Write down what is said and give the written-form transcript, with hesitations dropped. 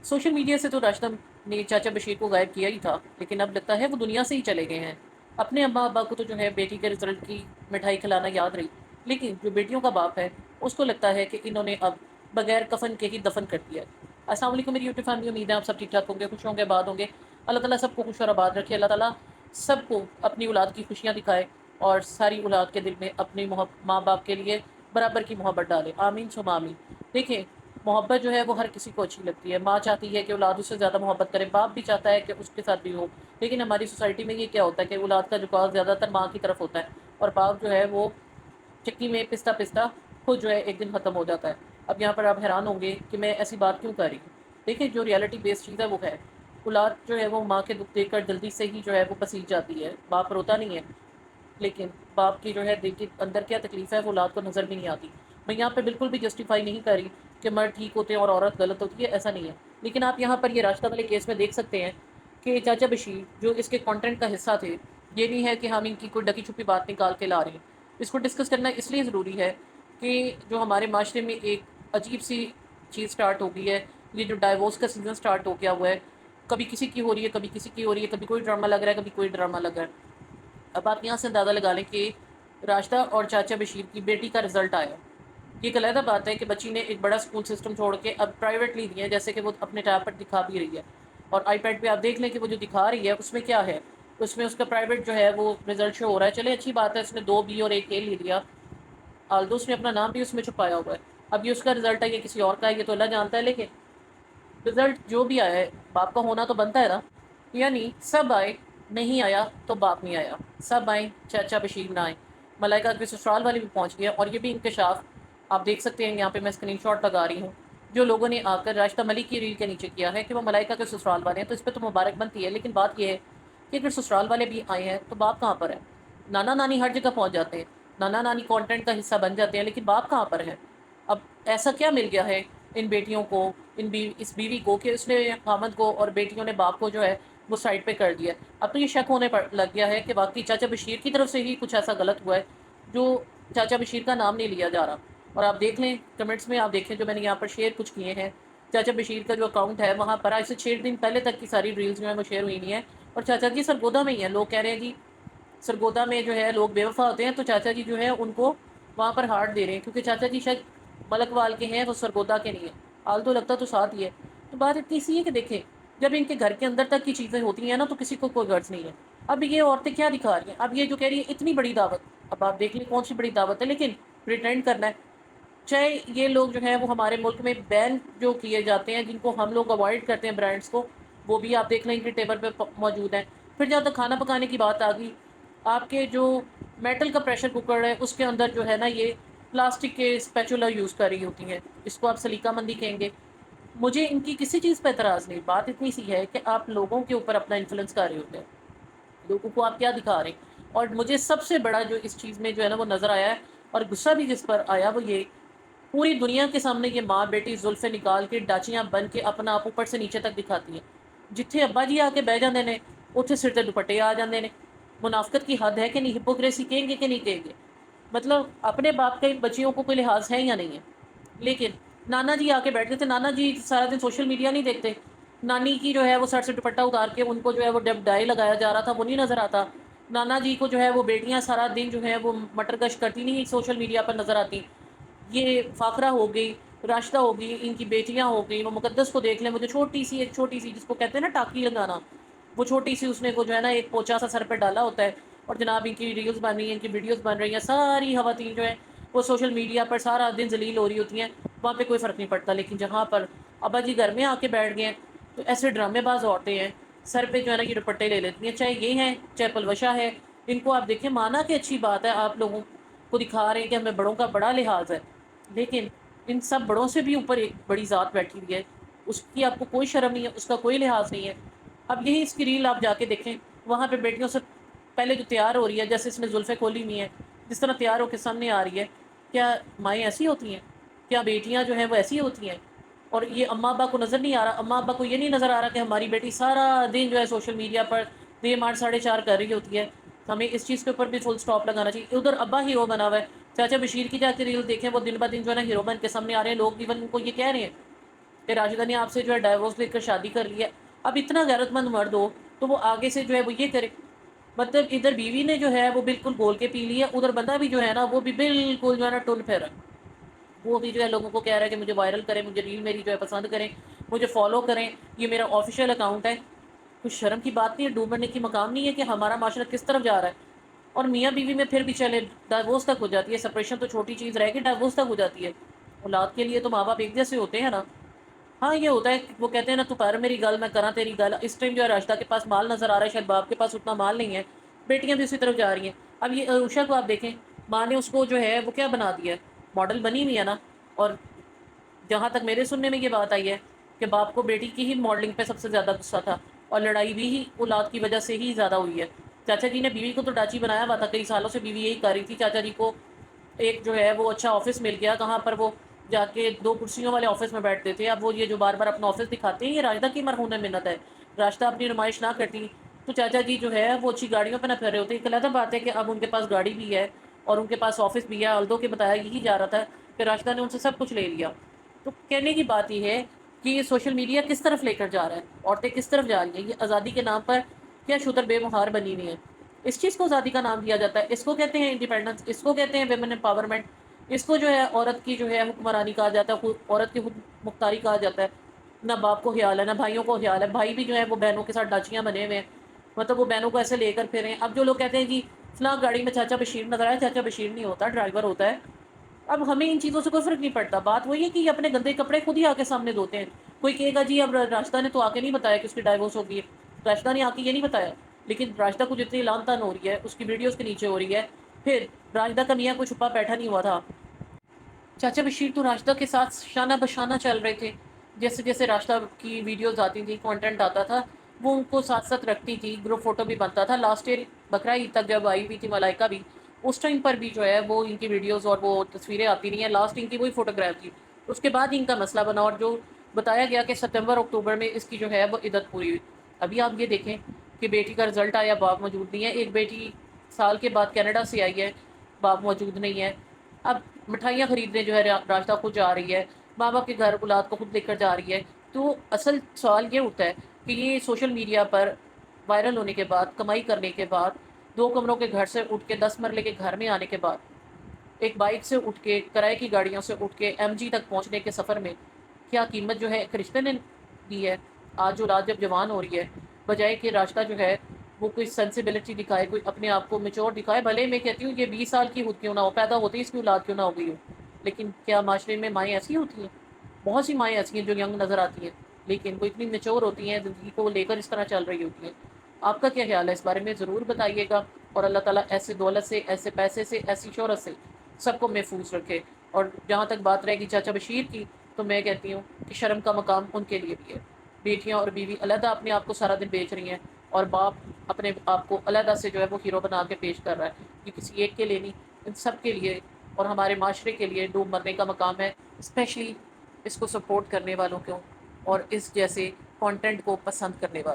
Social media سے تو راشدہ نے چاچا بشیر کو غائب کیا ہی تھا، لیکن اب لگتا ہے وہ دنیا سے ہی چلے گئے ہیں۔ اپنے اماں ابا کو تو جو ہے بیٹی کے رزلٹ کی مٹھائی کھلانا یاد رہی، لیکن جو بیٹیوں کا باپ ہے اس کو لگتا ہے کہ انہوں نے اب بغیر کفن کے ہی دفن کر دیا ہے۔ السلام علیکم میری یوٹیوب فیملی، امید ہے آپ سب ٹھیک ٹھاک ہوں گے، خوش ہوں گے، آباد ہوں گے۔ اللہ تعالیٰ سب کو خوش اور آباد رکھے، اللہ تعالیٰ سب کو اپنی اولاد کی خوشیاں دکھائے اور ساری اولاد کے دل میں اپنی ماں باپ کے لیے برابر کی محبت ڈالے، آمین ثم آمین۔ دیکھیں، محبت جو ہے وہ ہر کسی کو اچھی لگتی ہے، ماں چاہتی ہے کہ اولاد اس سے زیادہ محبت کرے، باپ بھی چاہتا ہے کہ اس کے ساتھ بھی ہو، لیکن ہماری سوسائٹی میں یہ کیا ہوتا ہے کہ اولاد کا جھکاؤ زیادہ تر ماں کی طرف ہوتا ہے اور باپ جو ہے وہ چکی میں پستا پستا خود جو ہے ایک دن ختم ہو جاتا ہے۔ اب یہاں پر آپ حیران ہوں گے کہ میں ایسی بات کیوں کر رہی ہوں۔ دیکھیں، جو ریالٹی بیس چیز ہے وہ ہے، اولاد جو ہے وہ ماں کے دکھ دیکھ کر جلدی سے ہی جو ہے وہ پسیج جاتی ہے، باپ روتا نہیں ہے، لیکن باپ کی جو ہے دل کے اندر کیا تکلیف ہے وہ اولاد کو نظر بھی نہیں آتی۔ میں یہاں پہ بالکل بھی جسٹیفائی نہیں کر رہی کہ مرد ٹھیک ہوتے ہیں اور عورت غلط ہوتی ہے، ایسا نہیں ہے، لیکن آپ یہاں پر یہ راشدہ والے کیس میں دیکھ سکتے ہیں کہ چاچا بشیر جو اس کے کانٹینٹ کا حصہ تھے، یہ نہیں ہے کہ ہم ان کی کوئی ڈکی چھپی بات نکال کے لا رہے ہیں۔ اس کو ڈسکس کرنا اس لیے ضروری ہے کہ جو ہمارے معاشرے میں ایک عجیب سی چیز سٹارٹ ہو گئی ہے، یہ جو ڈائیورس کا سیزن سٹارٹ ہو گیا ہوا ہے، کبھی کسی کی ہو رہی ہے، کبھی کسی کی ہو رہی ہے، کبھی کوئی ڈرامہ لگ رہا ہے، کبھی کوئی ڈرامہ لگ رہا ہے۔ اب آپ یہاں سے اندازہ لگا لیں کہ راشدہ اور چاچا بشیر کی بیٹی کا رزلٹ آیا۔ یہ ایک علیحدہ بات ہے کہ بچی نے ایک بڑا اسکول سسٹم چھوڑ کے اب پرائیویٹلی دیا ہے، جیسے کہ وہ اپنے ٹیب پر دکھا بھی رہی ہے، اور آئی پیڈ پہ آپ دیکھ لیں کہ وہ جو دکھا رہی ہے اس میں کیا ہے، اس میں اس کا پرائیویٹ جو ہے وہ رزلٹ شو ہو رہا ہے۔ چلے اچھی بات ہے، اس نے 2 B اور 1 A لے لیا، آلدو اس نے اپنا نام بھی اس میں چھپایا ہوا ہے۔ اب یہ اس کا رزلٹ ہے، یہ کسی اور کا ہے، یہ تو اللہ جانتا ہے، لیکن رزلٹ جو بھی آیا ہے باپ کا ہونا تو بنتا ہے نا۔ یعنی سب آئے، نہیں آیا تو باپ نہیں آیا، سب آئیں چاچا بشیر نہ آئیں۔ ملائکہ کے سسرال والی بھی پہنچ گئی ہے، اور یہ بھی انکشاف آپ دیکھ سکتے ہیں، یہاں پہ میں اسکرین شاٹ لگا رہی ہوں، جو لوگوں نے آ کر راشدہ ملک کی ریل کے نیچے کیا ہے کہ وہ ملائکہ کے سسرال والے ہیں، تو اس پہ تو مبارک بنتی ہے، لیکن بات یہ ہے کہ اگر سسرال والے بھی آئے ہیں تو باپ کہاں پر ہے؟ نانا نانی ہر جگہ پہنچ جاتے ہیں، نانا نانی کانٹینٹ کا حصہ بن جاتے ہیں، لیکن باپ کہاں پر ہے؟ اب ایسا کیا مل گیا ہے ان بیٹیوں کو، اس بیوی کو، کہ اس نے خامد کو اور بیٹیوں نے باپ کو جو ہے وہ سائڈ پہ کر دیا۔ اب تو یہ شک ہونے پر لگ گیا ہے کہ واقعی چاچا بشیر کی طرف سے ہی کچھ ایسا غلط ہوا ہے جو چاچا بشیر کا نام نہیں لیا جا رہا۔ اور آپ دیکھ لیں کمنٹس میں، آپ دیکھیں جو میں نے یہاں پر شیئر کچھ کیے ہیں، چاچا بشیر کا جو اکاؤنٹ ہے وہاں پر آج سے 6 دن پہلے تک کی ساری ریلز جو ہیں وہ شیئر ہوئی نہیں ہے، اور چاچا جی سرگودا میں ہی ہیں۔ لوگ کہہ رہے ہیں جی سرگودا میں جو ہے لوگ بے وفا ہوتے ہیں، تو چاچا جی جو ہے ان کو وہاں پر ہارٹ دے رہے ہیں، کیونکہ چاچا جی شاید ملک وال کے ہیں، وہ سرگودا کے نہیں ہیں، حال تو لگتا تو ساتھ ہی ہے۔ تو بات اتنی سی ہے کہ دیکھیں، جب ان کے گھر کے اندر تک کی چیزیں ہوتی ہیں نا تو کسی کو کوئی غرض نہیں ہے۔ اب یہ عورتیں کیا دکھا رہی ہیں؟ اب یہ جو کہہ رہی ہے اتنی بڑی دعوت، اب آپ دیکھ لیں کون سی بڑی دعوت ہے، لیکن پریٹینڈ کرنا ہے۔ چاہے یہ لوگ جو ہیں وہ ہمارے ملک میں بین جو کیے جاتے ہیں، جن کو ہم لوگ اوائڈ کرتے ہیں برانڈس کو، وہ بھی آپ دیکھ لیں کہ ٹیبل پہ موجود ہیں۔ پھر جہاں تک کھانا پکانے کی بات آ گئی، آپ کے جو میٹل کا پریشر کوکر ہے اس کے اندر جو ہے نا یہ پلاسٹک کے اسپیچولا یوز کر رہی ہوتی ہیں، اس کو آپ سلیقہ مندی کہیں گے۔ مجھے ان کی کسی چیز پہ اعتراض نہیں، بات اتنی سی ہے کہ آپ لوگوں کے اوپر اپنا انفلوئنس کر رہے ہوتے ہیں، لوگوں کو آپ کیا دکھا رہے ہیں۔ اور مجھے سب سے بڑا جو اس چیز میں جو ہے نا وہ نظر آیا ہے، اور غصہ بھی جس پر آیا، وہ یہ پوری دنیا کے سامنے یہ ماں بیٹی زلفیں نکال کے ڈاچیاں بن کے اپنا آپ اوپر سے نیچے تک دکھاتی ہیں، جتھے ابا جی آ کے بہ جاندے نے اتنے سر تے دوپٹے آ جاندے نے۔ منافقت کی حد ہے کہ نہیں؟ ہپوکریسی کہیں گے کہ نہیں کہیں گے؟ مطلب اپنے باپ کے بچیوں کو کوئی لحاظ ہے یا نہیں ہے؟ لیکن نانا جی آ کے بیٹھتے تھے، نانا جی سارا دن سوشل میڈیا نہیں دیکھتے، نانی کی جو ہے وہ سر سے دوپٹہ اتار کے ان کو جو ہے وہ ڈائی لگایا جا رہا تھا وہ نہیں نظر آتا، نانا جی کو جو ہے وہ بیٹیاں سارا دن جو ہے وہ مٹر گش کرتی نہیں سوشل میڈیا پر نظر آتی۔ یہ فاخرہ ہو گئی، راشدہ ہو گئی، ان کی بیٹیاں ہو گئی، وہ مقدس کو دیکھ لیں، مجھے ایک چھوٹی سی جس کو کہتے ہیں نا ٹاکی لگانا، وہ چھوٹی سی اس نے کو جو ہے نا ایک پوچا سا سر پہ ڈالا ہوتا ہے، اور جناب ان کی ریلز بن رہی ہیں، ان کی ویڈیوز بن رہی ہیں، ساری خواتین جو ہیں وہ سوشل میڈیا پر سارا دن ذلیل ہو رہی ہوتی ہیں، وہاں پہ کوئی فرق نہیں پڑتا۔ لیکن جہاں پر ابا جی گھر میں آ کے بیٹھ گئے ہیں تو ایسے ڈرامے باز عورتیں ہیں، سر پہ جو ہے نا یہ دوپٹے لے لیتی ہیں، چاہے یہ ہیں چاہے پلوشا ہے، ان کو آپ دیکھیں مانا کہ اچھی بات ہے، آپ لوگوں کو دکھا رہے ہیں کہ ہمیں بڑوں کا بڑا لحاظ ہے، لیکن ان سب بڑوں سے بھی اوپر ایک بڑی ذات بیٹھی ہوئی ہے، اس کی آپ کو کوئی شرم نہیں ہے، اس کا کوئی لحاظ نہیں ہے۔ اب یہی اس کی ریل آپ جا کے دیکھیں، وہاں پہ بیٹیوں سے پہلے جو تیار ہو رہی ہے، جیسے اس نے زلفیں کھولی ہوئی ہیں، جس طرح تیار ہو کے سامنے آ رہی ہے، کیا مائیں ایسی ہوتی ہیں؟ کیا بیٹیاں جو ہیں وہ ایسی ہوتی ہیں؟ اور یہ اماں ابا کو نظر نہیں آ رہا، اماں ابا کو یہ نہیں نظر آ رہا کہ ہماری بیٹی سارا دن جو ہے سوشل میڈیا پر 3:30 کر رہی ہوتی ہے؟ ہمیں اس چیز کے اوپر بھی فل سٹاپ لگانا چاہیے۔ ادھر ابا ہیرو بنا ہوا ہے، چاچا بشیر کی جا کے ریل دیکھیں، وہ دن بہ دن جو ہے نا ہیرو بن کے سامنے آ رہے ہیں، لوگ ایون ان کو یہ کہہ رہے ہیں کہ راشدہ نے آپ سے جو ہے ڈائیورس لے کر شادی کر لی ہے، اب اتنا غیرت مند مرد ہو تو وہ آگے سے جو ہے وہ یہ کرے. مطلب ادھر بیوی نے جو ہے وہ بالکل گول کے پی لی ہے، ادھر بندہ بھی جو ہے نا وہ بھی بالکل جو ہے نا ٹن پھر وہ بھی جو ہے لوگوں کو کہہ رہا ہے کہ مجھے وائرل کریں، مجھے ریل میری جو ہے پسند کریں، مجھے فالو کریں، یہ میرا آفیشیل اکاؤنٹ ہے. کچھ شرم کی بات نہیں ہے، ڈوب مرنے کی مقام نہیں ہے کہ ہمارا معاشرہ کس طرف جا رہا ہے. اور میاں بیوی میں پھر بھی چلے ڈائیورس تک ہو جاتی ہے، سپریشن تو چھوٹی چیز رہ گی، ڈائیورس تک ہو جاتی ہے. اولاد کے لیے تو ماں باپ ایک جیسے ہوتے ہیں نا. ہاں یہ ہوتا ہے، وہ کہتے ہیں نا تو کر میری گل میں کراں تیری گل. اس ٹائم جو ہے راشدہ کے پاس مال نظر آ رہا ہے، شاید باپ کے پاس اتنا مال نہیں ہے، بیٹیاں بھی اسی طرف جا رہی ہیں. اب یہ عروشہ کو آپ دیکھیں، ماں نے اس کو جو ہے وہ کیا بنا دیا ہے، ماڈل بنی ہوئی ہے نا. اور جہاں تک میرے سننے میں یہ بات آئی ہے کہ باپ کو بیٹی کی ہی ماڈلنگ پہ سب سے زیادہ غصہ تھا، اور لڑائی بھی ہی اولاد کی وجہ سے ہی زیادہ ہوئی ہے. چاچا جی نے بیوی کو تو ڈاچی بنایا ہوا تھا، کئی سالوں سے بیوی یہی کر رہی تھی. چاچا جی کو ایک جو ہے وہ اچھا آفس مل گیا، کہاں پر وہ جا کے 2 کرسیوں والے آفس میں بیٹھتے تھے. اب وہ یہ جو بار بار اپنا آفس دکھاتے ہیں، یہ راشدہ کی مرہون منت ہے. راشدہ اپنی نمائش نہ کرتی تو چاچا جی جو ہے وہ اچھی گاڑیوں پہ نہ پھر رہے ہوتے. ایک علیحدہ بات ہے کہ اب ان کے پاس گاڑی بھی ہے اور ان کے پاس آفس بھی ہے. الدو کے بتایا یہی جا رہا تھا کہ راشدہ نے ان سے سب کچھ لے لیا. تو کہنے کی بات یہ ہے کہ یہ سوشل میڈیا کس طرف لے کر جا رہا ہے، عورتیں کس طرف جا رہی ہیں. یہ آزادی کے نام پر کیا شتر بے مہار بنی ہوئی ہیں. اس چیز کو آزادی کا نام دیا جاتا ہے، اس کو کہتے ہیں انڈیپینڈنس، اس کو کہتے ہیں ویمن امپاورمنٹ، اس کو جو ہے عورت کی جو ہے حکمرانی کہا جاتا ہے، عورت کی خود مختاری کہا جاتا ہے. نہ باپ کو خیال ہے، نہ بھائیوں کو خیال ہے. بھائی بھی جو ہے وہ بہنوں کے ساتھ ڈاچیاں بنے ہوئے ہیں، مطلب وہ بہنوں کو ایسے لے کر پھریں. اب جو لوگ کہتے ہیں جی فلاں گاڑی میں چاچا بشیر نظر آیا، چاچا بشیر نہیں ہوتا، ڈرائیور ہوتا ہے. اب ہمیں ان چیزوں سے کوئی فرق نہیں پڑتا. بات وہی ہے کہ یہ اپنے گندے کپڑے خود ہی آ کے سامنے دھوتے ہیں. کوئی کہے گا جی اب راشدہ نے تو آ کے نہیں بتایا کہ اس کی ڈائیورس ہو گئی ہے، راشدہ نے آ کے یہ نہیں بتایا. لیکن راشدہ کو جتنی لان تان ہو رہی ہے اس کی ویڈیوز کے نیچے ہو رہی ہے. پھر راشدہ کا میاں کوئی چھپا بیٹھا نہیں ہوا تھا. چاچا بشیر تو راشدہ کے ساتھ شانہ بشانہ چل رہے تھے. جیسے جیسے راشدہ کی ویڈیوز آتی تھی، کنٹینٹ آتا تھا، وہ ان کو ساتھ ساتھ رکھتی تھی، گروپ فوٹو بھی بنتا تھا. لاسٹ ایئر بقرہ عید تک جب آئی ہوئی تھی ملائکہ بھی، اس ٹائم پر بھی جو ہے وہ ان کی ویڈیوز اور وہ تصویریں آتی رہی ہیں. لاسٹ ان کی وہی فوٹوگراف تھی. اس کے بعد ان کا مسئلہ بنا اور جو بتایا گیا کہ ستمبر اکتوبر میں اس کی جو ہے وہ عدت پوری ہوئی. ابھی آپ یہ دیکھیں کہ بیٹی کا رزلٹ آیا، باپ موجود نہیں ہے. ایک بیٹی سال کے بعد کینیڈا سے آئی ہے، باپ موجود نہیں ہے. اب مٹھائیاں خریدنے جو ہے راشدہ خود جا رہی ہے، ماں باپ کے گھر اولاد کو خود لے کر جا رہی ہے. تو اصل سوال یہ اٹھتا ہے کہ یہ سوشل میڈیا پر وائرل ہونے کے بعد، کمائی کرنے کے بعد، 2 کمروں کے گھر سے اٹھ کے 10 مرلے کے گھر میں آنے کے بعد، ایک بائک سے اٹھ کے، کرائے کی گاڑیوں سے اٹھ کے ایم جی تک پہنچنے کے سفر میں کیا قیمت جو ہے ایک رشتے نے دی ہے. آج جو رات جب جوان ہو رہی ہے، بجائے کہ راشدہ جو ہے وہ کوئی سینسیبلٹی دکھائے، کوئی اپنے آپ کو میچور دکھائے. بھلے میں کہتی ہوں یہ 20 سال کی خود کیوں نہ ہو، پیدا ہوتی اس کی اولاد کیوں نہ ہو گئی ہو، لیکن کیا معاشرے میں مائیں ایسی ہوتی ہیں؟ بہت سی مائیں ایسی ہیں جو ینگ نظر آتی ہیں، لیکن وہ اتنی میچور ہوتی ہیں، زندگی کو لے کر اس طرح چل رہی ہوتی ہیں. آپ کا کیا خیال ہے اس بارے میں؟ ضرور بتائیے گا. اور اللہ تعالیٰ ایسے دولت سے، ایسے پیسے سے، ایسی شہرت سے سب کو محفوظ رکھے. اور جہاں تک بات رہے گی چاچا بشیر کی، تو میں کہتی ہوں کہ شرم کا مقام ان کے لیے بھی ہے. بیٹیاں اور بیوی علیحدہ اپنے آپ کو سارا دن بیچ رہی ہیں، اور باپ اپنے آپ کو علیحدہ سے جو ہے وہ ہیرو بنا کے پیش کر رہا ہے. یہ کسی ایک کے لیے نہیں، ان سب کے لیے اور ہمارے معاشرے کے لیے ڈوب مرنے کا مقام ہے. اسپیشلی اس کو سپورٹ کرنے والوں کو اور اس جیسے کانٹینٹ کو پسند کرنے والوں